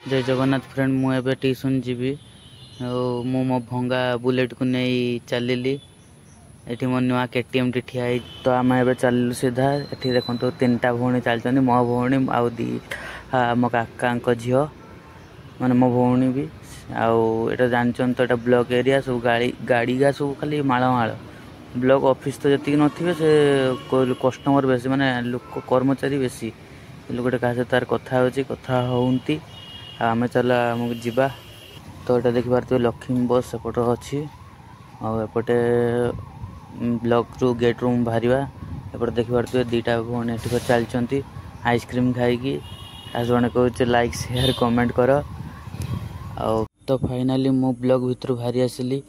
जय जगन्नाथ फ्रेंड मुझे ट्यूशन जीवी मु मो भंगा बुलेट को नहीं चलली ये मो नुआ केटीएम टी ठिया तो आम ए चलू सीधा ये देखो तो 3टा भौणी चलती मो भौणी आउ दी मो काका झील माने मो भौणी भी आटा जानते तो ब्लॉक एरिया सब गाड़ी गा सब खाली माड़ ब्लॉक ऑफिस तो जी नथिबे से कस्टमर बेसी माने लोक कर्मचारी बेसी गोटे क्या सहित तार कथा होती आम चल आमको जीवा तो ये देखिपारे लक्ष्मी बस सेपट अच्छी आउटे ब्लॉक रू गेट रू बाहर एपटे देखिपारे 2टा भौणी चलती आइसक्रीम खाई जड़े कहे लाइक शेयर कमेंट कर तो फाइनाली मो ब्लॉक भितर बाहरी आसिली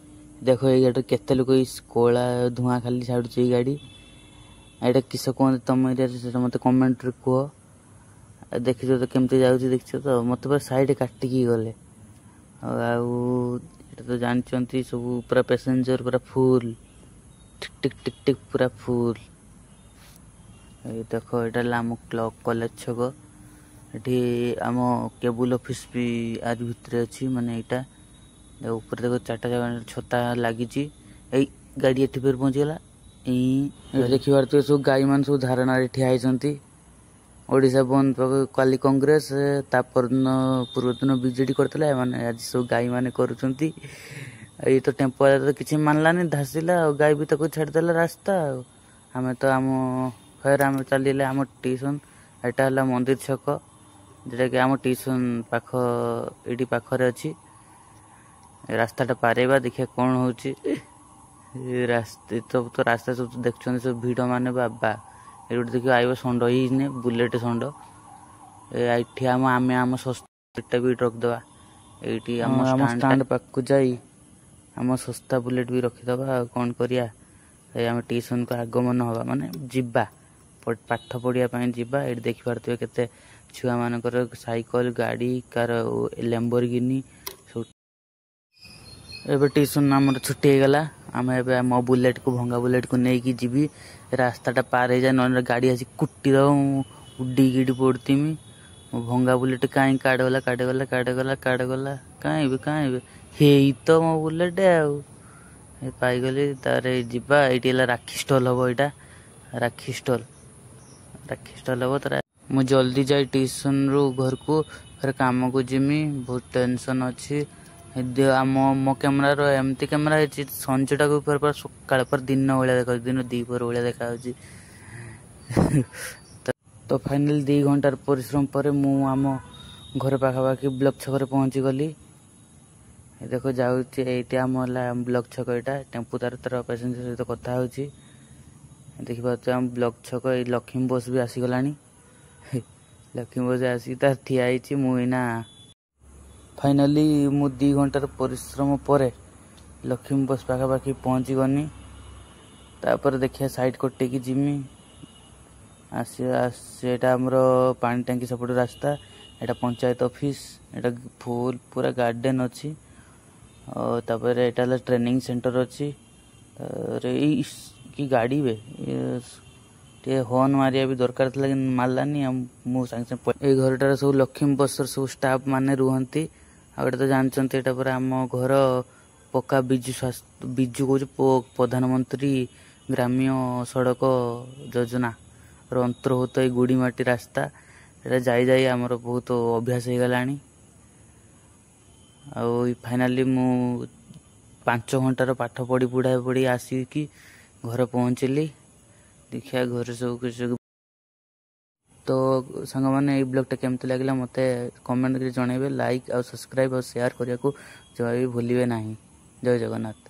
देखो ये गाड़ी केते लोग कोला धुआं खाली छाड़ुचे गाड़ी यहाँ किस कहते तुम एरिया मत कमेंट कह देखी तो केमती जाऊँगी देखी तो मत पूरा साइड काटिकी गले तो जानते सब पूरा पैसेंजर पूरा फुल टिक टिक टिक टिक पूरा फुल देखो यहाँ आम क्लॉक कॉलेज छक ये आम केबुल ऑफिस भी आज भितर अच्छी माने यहाँ ऊपर देखो 4टा जगह छता लगी गाड़ी ये फिर पहुँचीगला देखिए तो सब गाई मान सब धारणा ठिया होती ओडिशा बंद काली कांग्रेस पूर्व दिन बीजेडी करते आज सब गाई मान कर ये तो टेम्पो तो किसी मानलानी धासिला गाई भी तक छाड़देला रास्ता आम तो आम फिर आम चलिए आम ट्यूशन यहाँ है मंदिर छक जोटा कि आम ट्यूशन पाख ये पाखे अच्छी रास्ताटा पारेबा देखिए कौन हो रास्ते तो रास्ता सब देखते सब भिड़ माने बाबा ये गोटे देखिए आइब षंड ही बुलेट षंड ये आम आम सस्ता भी रखिदे ये आम स्टाण्ड पाक जाई आम सस्ता बुलेट भी रखीदे कौन करिया आम ट्यूशन को आगमन हवा माने जीवा पाठ पढ़ापी जीवा ये देखिपारे केते छुआ मानकर साइकल गाड़ी कार लैम्बोर्गिनी एबे ट्यूशन आम छुट्टी होगला आम ए मो बुलेट को भंगा बुलेट को लेकिन जीवी रास्ताटा पार हो जाए न गाड़ी आसी कुटी उड़ी पड़ती मो भंगा बुलेट कहीं काटगला कहीं हे तो मो बुलेट पाईगली तार जीवा ये राखी स्टल हम यहाँ राखी स्टल हम तार मुझे जल्दी जाए ट्यूशन रू घर को फिर काम को जिमी बहुत टेंशन अच्छी मो कैमेरार एमती कैमेरा है संजटा को पूरा सकाल पर दिन भाया देखा दिन दीपर भाया देखा तो फाइनल 2 घंटार परिश्रम पर आम घर पाखापाखि ब्लॉक छक पहुँची गली देखो जाऊँगी आम ब्लॉक छक यहाँ टेम्पू तार पैसेंजर सहित कथा हो देखिए आम ब्लॉक छक लक्ष्मी बस भी आसीगला लक्ष्मी बस आसिक तार ठिया मुना फाइनाली मु 2 घंटार परिश्रम पर लक्ष्मी बस पाखापाखि पहुँची गनी तापर देखिए साइड कटेकी जिमी आसटा आमर पानी टांकी सपट रास्ता यहाँ पंचायत ऑफिस यहाँ फुल पूरा गार्डन अच्छी तापर यहाँ ट्रेनिंग सेंटर अच्छी कि गाड़ी बे टे हॉर्न मारिया भी दरकार था लेकिन मारलानी मु सागे ये घरटार सब लक्ष्मी बस सब स्टाफ माने रुहंती आउटे तो जानते यहाँ पर आम घर पक्का बिजु कह प्रधानमंत्री ग्राम्य सड़क योजना अंतर्भुक्त ये गुड़ीमाटी रास्ता यहाँ जाई आमर बहुत अभ्यास हो गला फाइनाली मु 5 घंटार पाठ पढ़ी आसिकी घर पहुँचली देखिया घर सब कुछ तो सांग मैंने ये ब्लॉगटा केमती लगे मत कमेंट कर जनइबे लाइक और सब्सक्राइब और शेयर करने को जमा भी भूलिए ना। जय जगन्नाथ।